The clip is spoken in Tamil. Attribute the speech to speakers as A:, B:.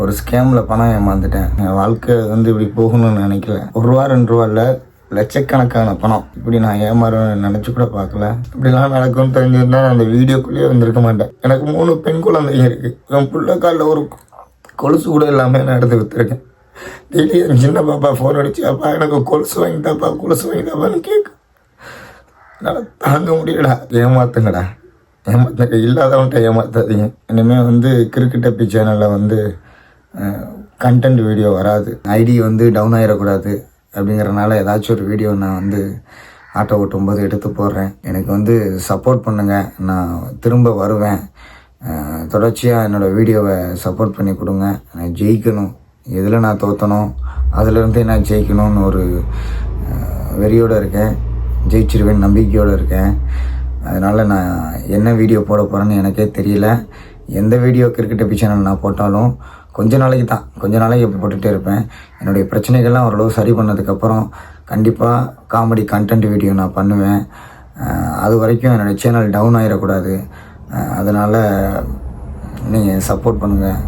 A: ஒரு ஸ்கேமில் பணம் ஏமாந்துட்டேன். என் வாழ்க்கை வந்து இப்படி போகணும்னு நினைக்கல. ₹1 2 இல்லை, லட்சக்கணக்கான பணம் இப்படி நான் ஏமாறுவேன் நினச்சி கூட பார்க்கல. இப்படிலாம் நடக்கும்னு தெரிஞ்சிருந்தா நான் அந்த வீடியோக்குள்ளேயே வந்திருக்க மாட்டேன். எனக்கு 3 பெண் குழந்தைங்க இருக்குது. என் பிள்ளை காலில் ஒரு கொலுசு கூட இல்லாமல் நான் எடுத்து விற்றுருக்கேன். டெய்லி என் சின்ன பாப்பா ஃபோன் அடிச்சு, அப்பா எனக்கு கொலுசு வாங்கிட்டாப்பா, கொலுசு வாங்கிட்டாப்பான்னு கேட்கு. என்னால் தாங்க முடியலடா. ஏமாத்துங்கடா, ஏமாத்துங்க. இல்லாதவன்ட்ட ஏமாத்தாதீங்க. இனிமேல் வந்து கிரிக்கெட் அப்பி சேனலில் வந்து கண்டென்ட் வீடியோ வராது. ஐடி வந்து டவுன் ஆகிடக்கூடாது அப்படிங்கிறனால ஏதாச்சும் ஒரு வீடியோ நான் வந்து ஆட்டோ ஓட்டும்போது எடுத்து போடுறேன். எனக்கு வந்து சப்போர்ட் பண்ணுங்கள். நான் திரும்ப வருவேன். தொடர்ச்சியாக என்னோடய வீடியோவை சப்போர்ட் பண்ணி கொடுங்க. நான் ஜெயிக்கணும். எதில் நான் தோற்றணும் அதிலேருந்தே நான் ஜெயிக்கணும்னு ஒரு வெறியோடு இருக்கேன். ஜெயிச்சிருவேன் நம்பிக்கையோடு இருக்கேன். அதனால் நான் என்ன வீடியோ போட போகிறேன்னு எனக்கே தெரியல. எந்த வீடியோ கிரிக்கெட் அப்பி சேனல் நான் போட்டாலும் கொஞ்ச நாளைக்கு போட்டுகிட்டே இருப்பேன். என்னுடைய பிரச்சனைகள்லாம் ஓரளவு சரி பண்ணதுக்கப்புறம் கண்டிப்பாக காமெடி கண்டென்ட் வீடியோ நான் பண்ணுவேன். அது வரைக்கும் என்னுடைய சேனல் டவுன் ஆகிடக்கூடாது. அதனால் நீங்கள் சப்போர்ட் பண்ணுங்கள்.